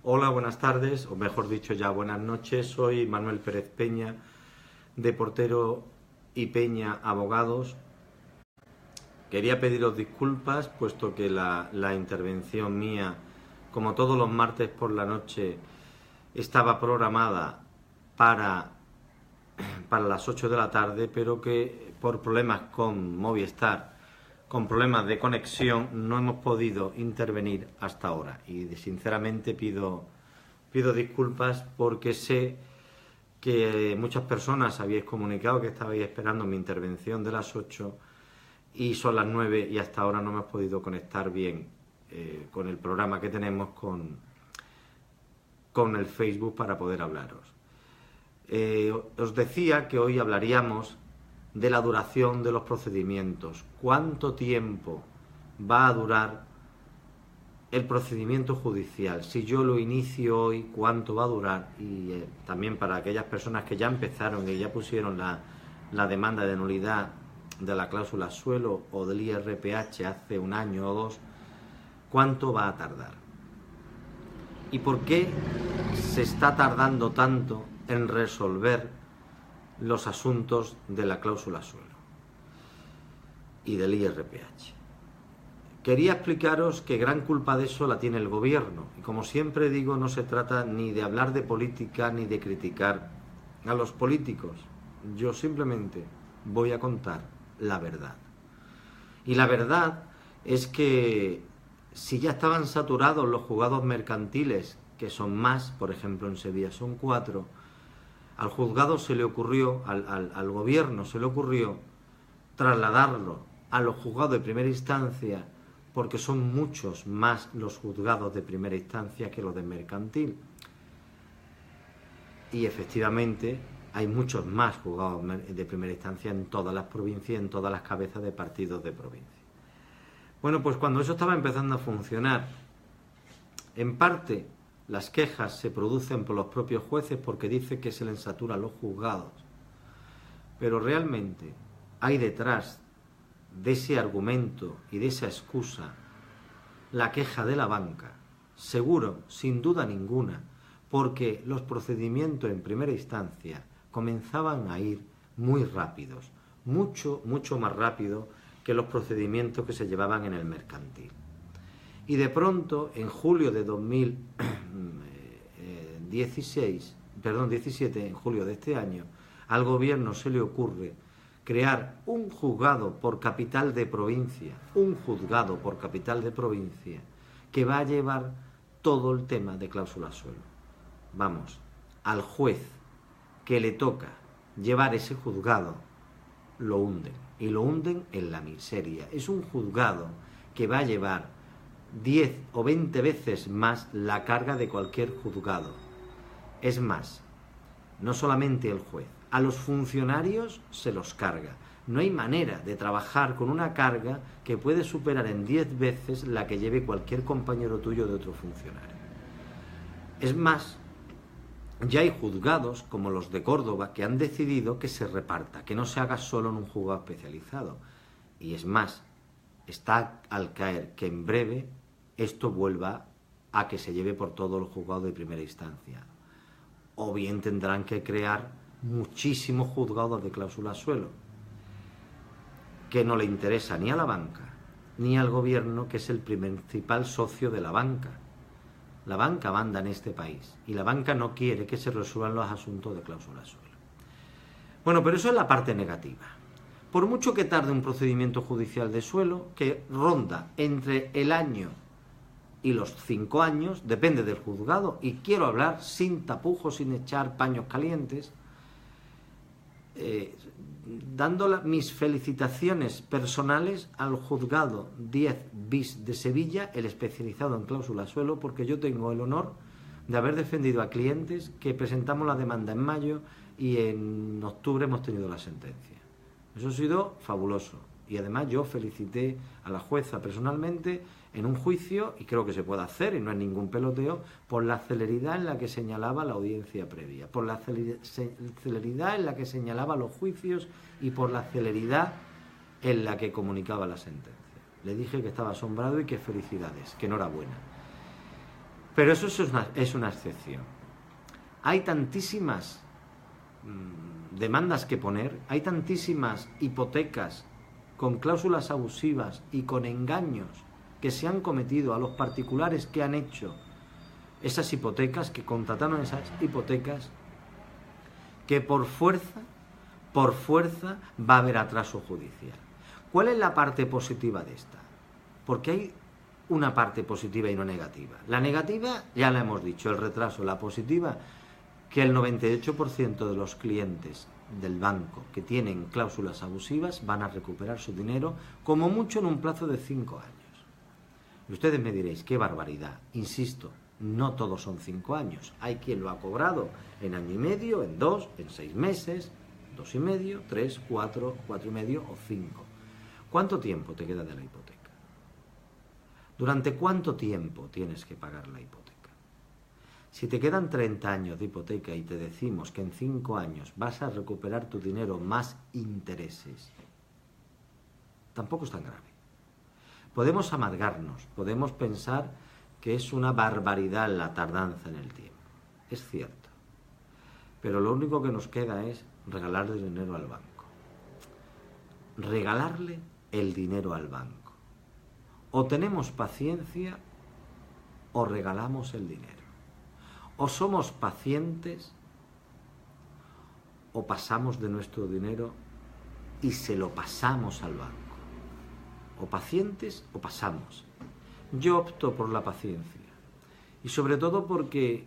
Hola, buenas tardes, o mejor dicho ya buenas noches. Soy Manuel Pérez Peña, de Portero y Peña Abogados. Quería pediros disculpas, puesto que la intervención mía, como todos los martes por la noche, estaba programada para, para las 8 de la tarde, pero que por problemas con Movistar, con problemas de conexión, no hemos podido intervenir hasta ahora. Y sinceramente pido disculpas porque sé que muchas personas habíais comunicado que estabais esperando mi intervención de las 8 y son las 9 y hasta ahora no hemos podido conectar bien con el programa que tenemos con el Facebook para poder hablaros. Os decía que hoy hablaríamos de la duración de los procedimientos. ¿Cuánto tiempo va a durar el procedimiento judicial? Si yo lo inicio hoy, ¿cuánto va a durar? Y también para aquellas personas que ya empezaron y ya pusieron la demanda de nulidad de la cláusula suelo o del IRPH hace un año o dos, ¿cuánto va a tardar? ¿Y por qué se está tardando tanto en resolver los asuntos de la cláusula suelo y del IRPH? Quería explicaros que gran culpa de eso la tiene el gobierno. Y como siempre digo, no se trata ni de hablar de política ni de criticar a los políticos. Yo simplemente voy a contar la verdad. Y la verdad es que si ya estaban saturados los juzgados mercantiles, que son más, por ejemplo en Sevilla son 4, al juzgado se le ocurrió, al gobierno se le ocurrió trasladarlo a los juzgados de primera instancia, porque son muchos más los juzgados de primera instancia que los de mercantil. Y efectivamente hay muchos más juzgados de primera instancia en todas las provincias, en todas las cabezas de partidos de provincia. Bueno, pues cuando eso estaba empezando a funcionar, en parte las quejas se producen por los propios jueces porque dice que se les satura los juzgados. Pero realmente hay detrás de ese argumento y de esa excusa la queja de la banca, seguro, sin duda ninguna, porque los procedimientos en primera instancia comenzaban a ir muy rápidos, mucho más rápido que los procedimientos que se llevaban en el mercantil. Y de pronto, en julio de 17, en julio de este año, al gobierno se le ocurre crear un juzgado por capital de provincia, que va a llevar todo el tema de cláusula suelo. Vamos, al juez que le toca llevar ese juzgado, lo hunden, y lo hunden en la miseria. Es un juzgado que va a llevar 10 o 20 veces más la carga de cualquier juzgado. Es más, no solamente el juez, a los funcionarios se los carga. No hay manera de trabajar con una carga que puede superar en 10 veces la que lleve cualquier compañero tuyo de otro funcionario. Es más, ya hay juzgados como los de Córdoba que han decidido que se reparta, que no se haga solo en un juzgado especializado. Y es más, está al caer que en breve esto vuelva a que se lleve por todos los juzgados de primera instancia. O bien tendrán que crear muchísimos juzgados de cláusula suelo, que no le interesa ni a la banca ni al gobierno, que es el principal socio de la banca. La banca manda en este país y la banca no quiere que se resuelvan los asuntos de cláusula suelo. Bueno, pero eso es la parte negativa. Por mucho que tarde un procedimiento judicial de suelo, que ronda entre el año y los 5 años, depende del juzgado, y quiero hablar sin tapujos, sin echar paños calientes, dando mis felicitaciones personales al juzgado 10 bis de Sevilla, el especializado en cláusula suelo, porque yo tengo el honor de haber defendido a clientes que presentamos la demanda en mayo y en octubre hemos tenido la sentencia. Eso ha sido fabuloso. Y además yo felicité a la jueza personalmente en un juicio, y creo que se puede hacer, y no es ningún peloteo, por la celeridad en la que señalaba la audiencia previa, por la celeridad en la que señalaba los juicios y por la celeridad en la que comunicaba la sentencia. Le dije que estaba asombrado y que felicidades, que enhorabuena. Pero eso es una excepción. Hay tantísimas demandas que poner, hay tantísimas hipotecas con cláusulas abusivas y con engaños que se han cometido a los particulares que han hecho esas hipotecas, que contrataron esas hipotecas, que por fuerza va a haber atraso judicial. ¿Cuál es la parte positiva de esta? Porque hay una parte positiva y no negativa. La negativa, ya la hemos dicho, el retraso. La positiva, que el 98% de los clientes del banco que tienen cláusulas abusivas van a recuperar su dinero, como mucho en un plazo de 5 años. Y ustedes me diréis, qué barbaridad. Insisto, no todos son 5 años. Hay quien lo ha cobrado en año y medio, en 2, en 6 meses, 2 y medio, 3, 4, 4 y medio o 5. ¿Cuánto tiempo te queda de la hipoteca? ¿Durante cuánto tiempo tienes que pagar la hipoteca? Si te quedan 30 años de hipoteca y te decimos que en 5 años vas a recuperar tu dinero más intereses, tampoco es tan grave. Podemos amargarnos, podemos pensar que es una barbaridad la tardanza en el tiempo. Es cierto. Pero lo único que nos queda es regalarle el dinero al banco. Regalarle el dinero al banco. O tenemos paciencia o regalamos el dinero. O somos pacientes o pasamos de nuestro dinero y se lo pasamos al banco. O pacientes o pasamos. Yo opto por la paciencia. Y sobre todo porque,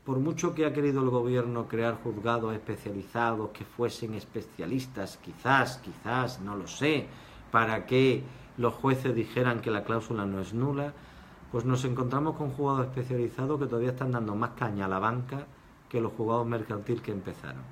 por mucho que ha querido el gobierno crear juzgados especializados que fuesen especialistas, quizás, no lo sé, para que los jueces dijeran que la cláusula no es nula, pues nos encontramos con juzgados especializados que todavía están dando más caña a la banca que los juzgados mercantiles que empezaron.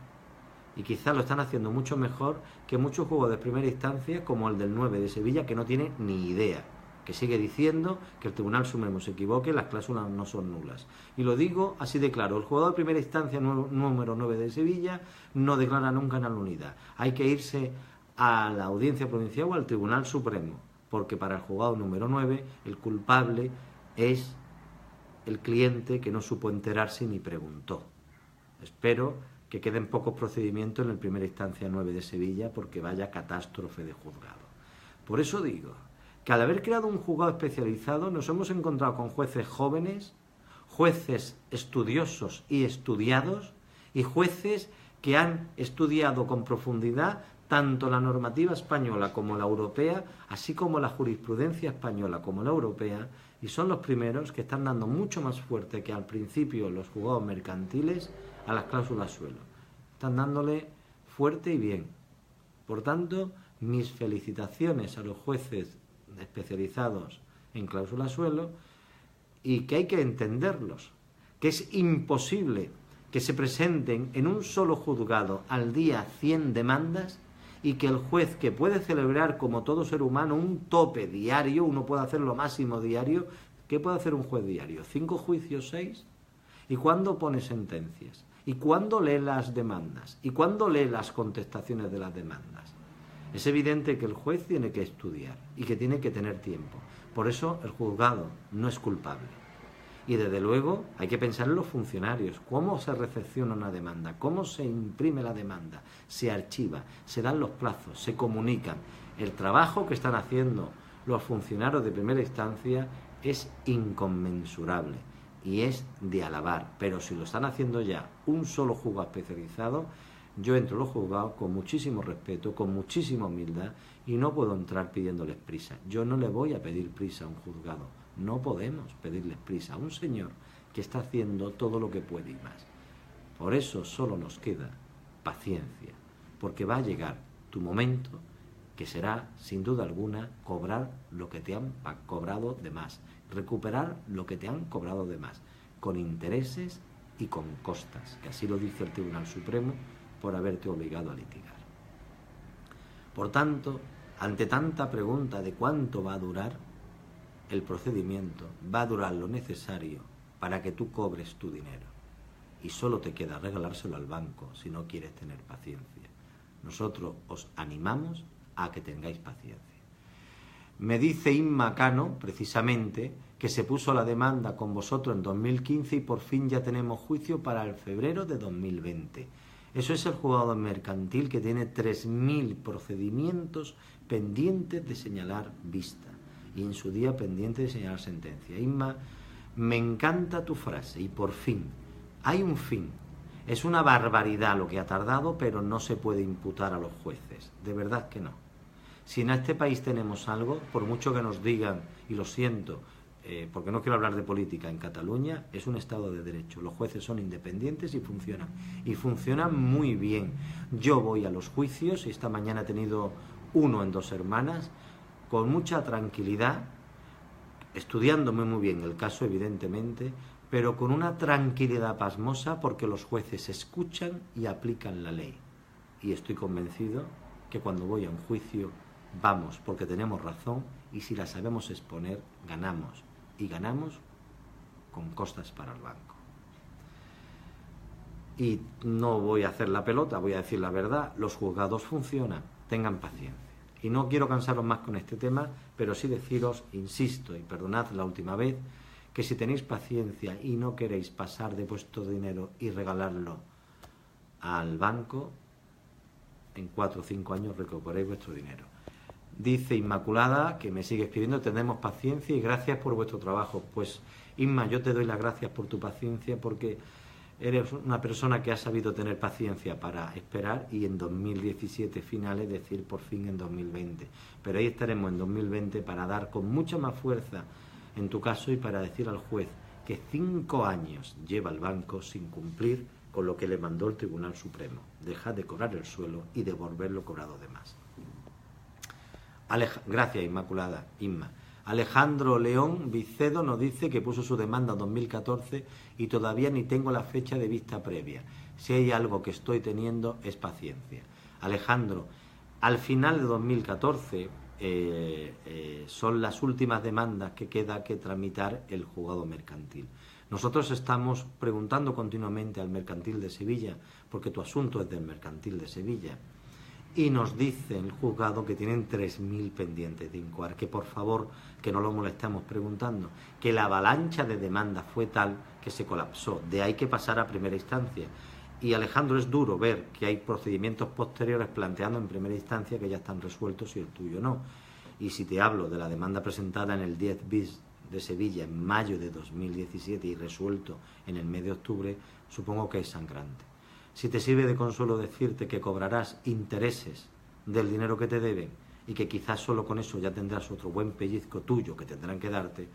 Y quizás lo están haciendo mucho mejor que muchos juzgados de primera instancia, como el del 9 de Sevilla, que no tiene ni idea, que sigue diciendo que el Tribunal Supremo se equivoque, las cláusulas no son nulas. Y lo digo así de claro, el juzgado de primera instancia número 9 de Sevilla no declara nunca en nulidad. Hay que irse a la Audiencia Provincial o al Tribunal Supremo, porque para el juzgado número 9 el culpable es el cliente que no supo enterarse ni preguntó. Espero que queden pocos procedimientos en el primera instancia 9 de Sevilla, porque vaya catástrofe de juzgado. Por eso digo que al haber creado un juzgado especializado nos hemos encontrado con jueces jóvenes, jueces estudiosos y estudiados, y jueces que han estudiado con profundidad tanto la normativa española como la europea, así como la jurisprudencia española como la europea, y son los primeros que están dando mucho más fuerte que al principio los juzgados mercantiles a las cláusulas suelo. Están dándole fuerte y bien. Por tanto, mis felicitaciones a los jueces especializados en cláusula suelo, y que hay que entenderlos, que es imposible que se presenten en un solo juzgado al día 100 demandas y que el juez, que puede celebrar como todo ser humano un tope diario, uno puede hacer lo máximo diario, ¿qué puede hacer un juez diario? ¿5 juicios, 6? ¿Y cuándo pone sentencias? ¿Y cuándo lee las demandas? ¿Y cuándo lee las contestaciones de las demandas? Es evidente que el juez tiene que estudiar y que tiene que tener tiempo. Por eso el juzgado no es culpable. Y desde luego hay que pensar en los funcionarios, cómo se recepciona una demanda, cómo se imprime la demanda, se archiva, se dan los plazos, se comunican. El trabajo que están haciendo los funcionarios de primera instancia es inconmensurable y es de alabar, pero si lo están haciendo ya un solo juzgado especializado, yo entro a los juzgados con muchísimo respeto, con muchísima humildad, y no puedo entrar pidiéndoles prisa. Yo no le voy a pedir prisa a un juzgado. No podemos pedirles prisa a un señor que está haciendo todo lo que puede y más. Por eso solo nos queda paciencia, porque va a llegar tu momento, que será, sin duda alguna, cobrar lo que te han cobrado de más, recuperar lo que te han cobrado de más, con intereses y con costas, que así lo dice el Tribunal Supremo, por haberte obligado a litigar. Por tanto, ante tanta pregunta de cuánto va a durar el procedimiento, va a durar lo necesario para que tú cobres tu dinero. Y solo te queda regalárselo al banco si no quieres tener paciencia. Nosotros os animamos a que tengáis paciencia. Me dice Inma Cano, precisamente, que se puso la demanda con vosotros en 2015 y por fin ya tenemos juicio para el febrero de 2020. Eso es el juzgado mercantil que tiene 3.000 procedimientos pendientes de señalar vista y en su día pendiente de señalar sentencia. Inma, me encanta tu frase y por fin, hay un fin. Es una barbaridad lo que ha tardado, pero no se puede imputar a los jueces, de verdad que no. Si en este país tenemos algo, por mucho que nos digan, y lo siento, porque no quiero hablar de política, en Cataluña es un Estado de Derecho, los jueces son independientes y funcionan muy bien. Yo voy a los juicios, y esta mañana he tenido uno en Dos Hermanas, con mucha tranquilidad, estudiándome muy bien el caso evidentemente, pero con una tranquilidad pasmosa porque los jueces escuchan y aplican la ley. Y estoy convencido que cuando voy a un juicio vamos porque tenemos razón y si la sabemos exponer ganamos. Y ganamos con costas para el banco. Y no voy a hacer la pelota, voy a decir la verdad, los juzgados funcionan, tengan paciencia. Y no quiero cansaros más con este tema, pero sí deciros, insisto, y perdonad la última vez, que si tenéis paciencia y no queréis pasar de vuestro dinero y regalarlo al banco, en 4 o 5 años recuperéis vuestro dinero. Dice Inmaculada, que me sigue escribiendo, tenemos paciencia y gracias por vuestro trabajo. Pues Inma, yo te doy las gracias por tu paciencia porque eres una persona que ha sabido tener paciencia para esperar y en 2017 finales decir por fin en 2020. Pero ahí estaremos en 2020 para dar con mucha más fuerza en tu caso y para decir al juez que 5 años lleva el banco sin cumplir con lo que le mandó el Tribunal Supremo. Deja de cobrar el suelo y devolver lo cobrado de más. Gracias, Inmaculada, Inma. Alejandro León Vicedo nos dice que puso su demanda en 2014 y todavía ni tengo la fecha de vista previa. Si hay algo que estoy teniendo es paciencia. Alejandro, al final de 2014 son las últimas demandas que queda que tramitar el juzgado mercantil. Nosotros estamos preguntando continuamente al mercantil de Sevilla, porque tu asunto es del mercantil de Sevilla, y nos dice el juzgado que tienen 3.000 pendientes de incoar, que por favor, que no lo molestemos preguntando, que la avalancha de demandas fue tal que se colapsó, de ahí que pasar a primera instancia. Y Alejandro, es duro ver que hay procedimientos posteriores planteando en primera instancia que ya están resueltos y el tuyo no. Y si te hablo de la demanda presentada en el 10 bis de Sevilla en mayo de 2017 y resuelto en el mes de octubre, supongo que es sangrante. Si te sirve de consuelo decirte que cobrarás intereses del dinero que te deben y que quizás solo con eso ya tendrás otro buen pellizco tuyo que tendrán que darte,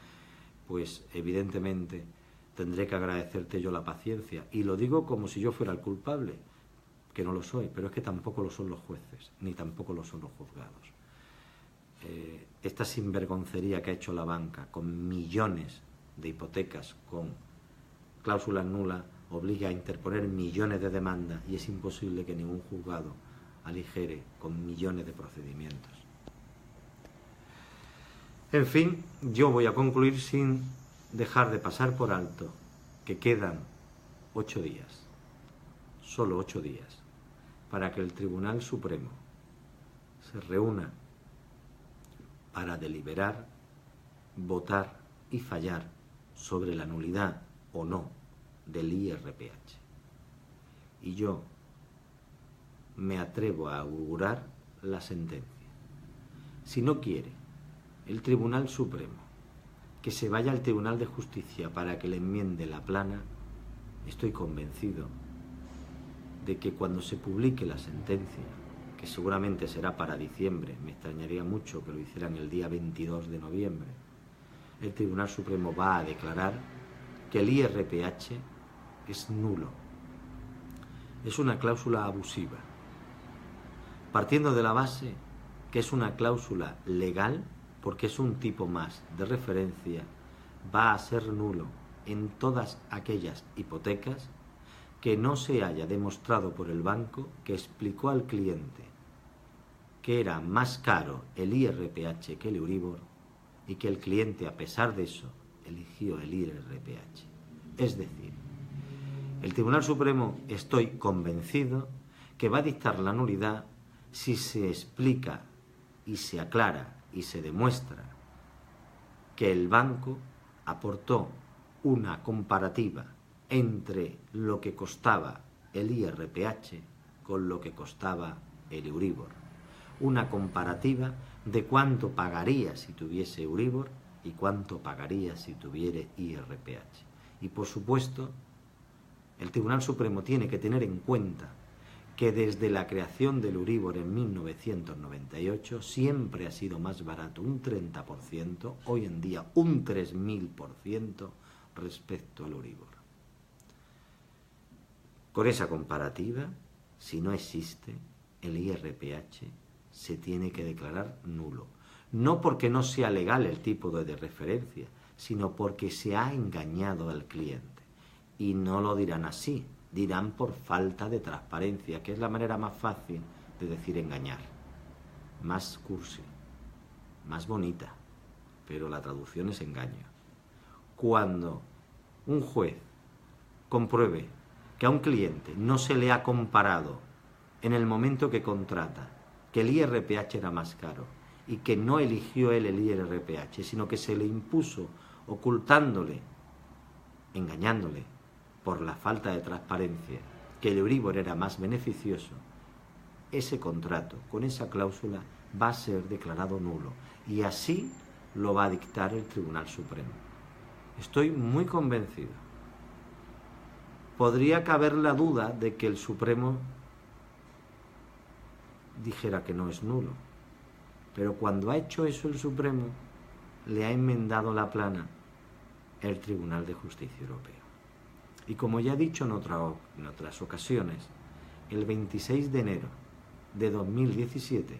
pues evidentemente tendré que agradecerte yo la paciencia. Y lo digo como si yo fuera el culpable, que no lo soy, pero es que tampoco lo son los jueces, ni tampoco lo son los juzgados. Esta sinvergoncería que ha hecho la banca con millones de hipotecas, con cláusulas nulas, obliga a interponer millones de demandas y es imposible que ningún juzgado aligere con millones de procedimientos. En fin, yo voy a concluir sin dejar de pasar por alto que quedan 8 días, solo 8 días, para que el Tribunal Supremo se reúna para deliberar, votar y fallar sobre la nulidad o no del IRPH. Y yo me atrevo a augurar la sentencia. Si no quiere el Tribunal Supremo que se vaya al Tribunal de Justicia para que le enmiende la plana, estoy convencido de que cuando se publique la sentencia, que seguramente será para diciembre, me extrañaría mucho que lo hicieran el día 22 de noviembre, el Tribunal Supremo va a declarar que el IRPH es nulo. Es una cláusula abusiva, partiendo de la base que es una cláusula legal, porque es un tipo más de referencia, va a ser nulo en todas aquellas hipotecas que no se haya demostrado por el banco que explicó al cliente que era más caro el IRPH que el Euribor y que el cliente, a pesar de eso, eligió el IRPH. Es decir, el Tribunal Supremo, estoy convencido, que va a dictar la nulidad si se explica y se aclara y se demuestra que el banco aportó una comparativa entre lo que costaba el IRPH con lo que costaba el Euribor. Una comparativa de cuánto pagaría si tuviese Euribor y cuánto pagaría si tuviera IRPH. Y por supuesto, el Tribunal Supremo tiene que tener en cuenta que desde la creación del Euribor en 1998 siempre ha sido más barato un 30%, hoy en día un 3000% respecto al Euribor. Con esa comparativa, si no existe, el IRPH se tiene que declarar nulo. No porque no sea legal el tipo de referencia, sino porque se ha engañado al cliente. Y no lo dirán así, dirán por falta de transparencia, que es la manera más fácil de decir engañar. Más cursi, más bonita, pero la traducción es engaño. Cuando un juez compruebe que a un cliente no se le ha comparado en el momento que contrata que el IRPH era más caro y que no eligió él el IRPH, sino que se le impuso ocultándole, engañándole por la falta de transparencia, que el Euribor era más beneficioso, ese contrato con esa cláusula va a ser declarado nulo y así lo va a dictar el Tribunal Supremo. Estoy muy convencido. Podría caber la duda de que el Supremo dijera que no es nulo, pero cuando ha hecho eso el Supremo, le ha enmendado la plana el Tribunal de Justicia Europeo. Y como ya he dicho en otras ocasiones, el 26 de enero de 2017,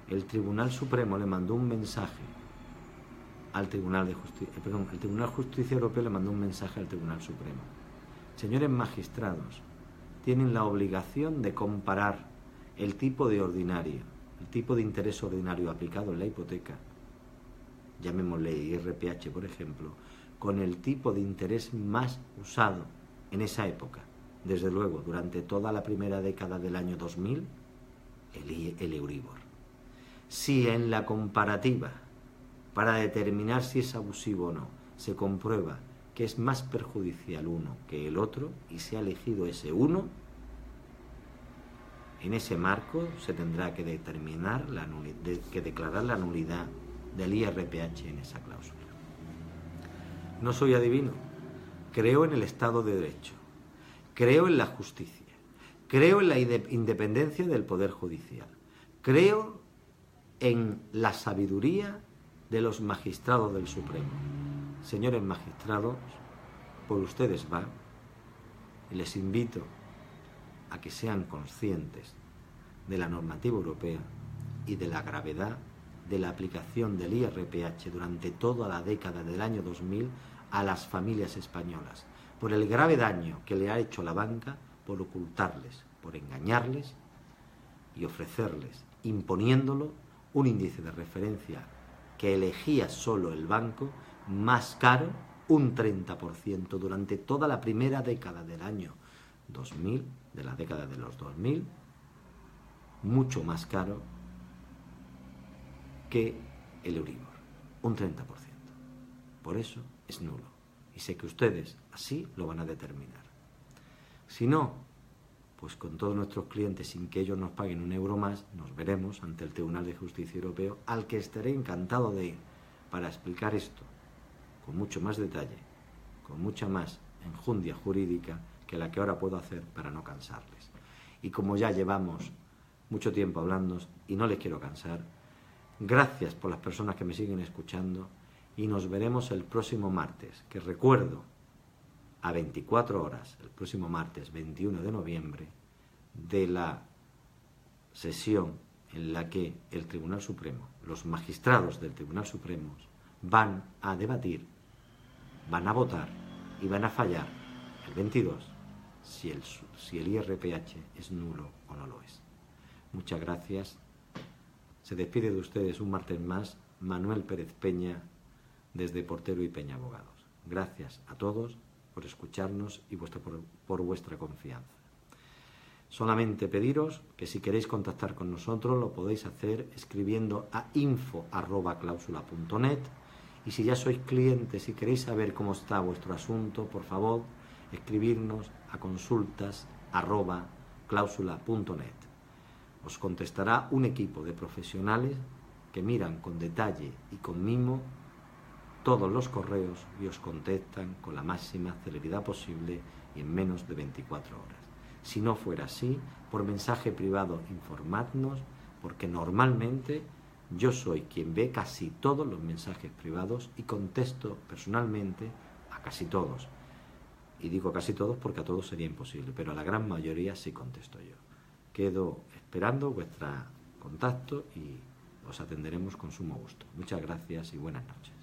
el Tribunal Supremo le mandó un mensaje al Tribunal de Justicia, el Tribunal de Justicia Europeo le mandó un mensaje al Tribunal Supremo. Señores magistrados, tienen la obligación de comparar el tipo de ordinario, el tipo de interés ordinario aplicado en la hipoteca, llamémosle IRPH por ejemplo, con el tipo de interés más usado en esa época. Desde luego, durante toda la primera década del año 2000, el Euribor. Si en la comparativa, para determinar si es abusivo o no, se comprueba que es más perjudicial uno que el otro y se ha elegido ese uno, en ese marco se tendrá que declarar la nulidad del IRPH en esa cláusula. No soy adivino, creo en el Estado de Derecho, creo en la justicia, creo en la independencia del Poder Judicial, creo en la sabiduría de los magistrados del Supremo. Señores magistrados, por ustedes va, y les invito a que sean conscientes de la normativa europea y de la gravedad de la aplicación del IRPH durante toda la década del año 2000 a las familias españolas, por el grave daño que le ha hecho la banca por ocultarles, por engañarles y ofrecerles, imponiéndolo, un índice de referencia que elegía solo el banco más caro, un 30% durante toda la primera década del año 2000, de la década de los 2000, mucho más caro que el Euribor, un 30%. Por eso es nulo. Y sé que ustedes así lo van a determinar. Si no, pues con todos nuestros clientes, sin que ellos nos paguen un euro más, nos veremos ante el Tribunal de Justicia Europeo, al que estaré encantado de ir para explicar esto con mucho más detalle, con mucha más enjundia jurídica que la que ahora puedo hacer para no cansarles. Y como ya llevamos mucho tiempo hablando y no les quiero cansar, gracias por las personas que me siguen escuchando y nos veremos el próximo martes, que recuerdo, a 24 horas, el próximo martes 21 de noviembre, de la sesión en la que el Tribunal Supremo, los magistrados del Tribunal Supremo, van a debatir, van a votar y van a fallar el 22 si el IRPH es nulo o no lo es. Muchas gracias. Se despide de ustedes un martes más Manuel Pérez Peña desde Portero y Peña Abogados. Gracias a todos por escucharnos y por vuestra confianza. Solamente pediros que si queréis contactar con nosotros lo podéis hacer escribiendo a info@clausula.net Y si ya sois clientes y queréis saber cómo está vuestro asunto, por favor, escribirnos a consultas@clausula.net. Os contestará un equipo de profesionales que miran con detalle y con mimo todos los correos y os contestan con la máxima celeridad posible y en menos de 24 horas. Si no fuera así, por mensaje privado informadnos, porque normalmente yo soy quien ve casi todos los mensajes privados y contesto personalmente a casi todos. Y digo casi todos porque a todos sería imposible, pero a la gran mayoría sí contesto yo. Quedo esperando vuestro contacto y os atenderemos con sumo gusto. Muchas gracias y buenas noches.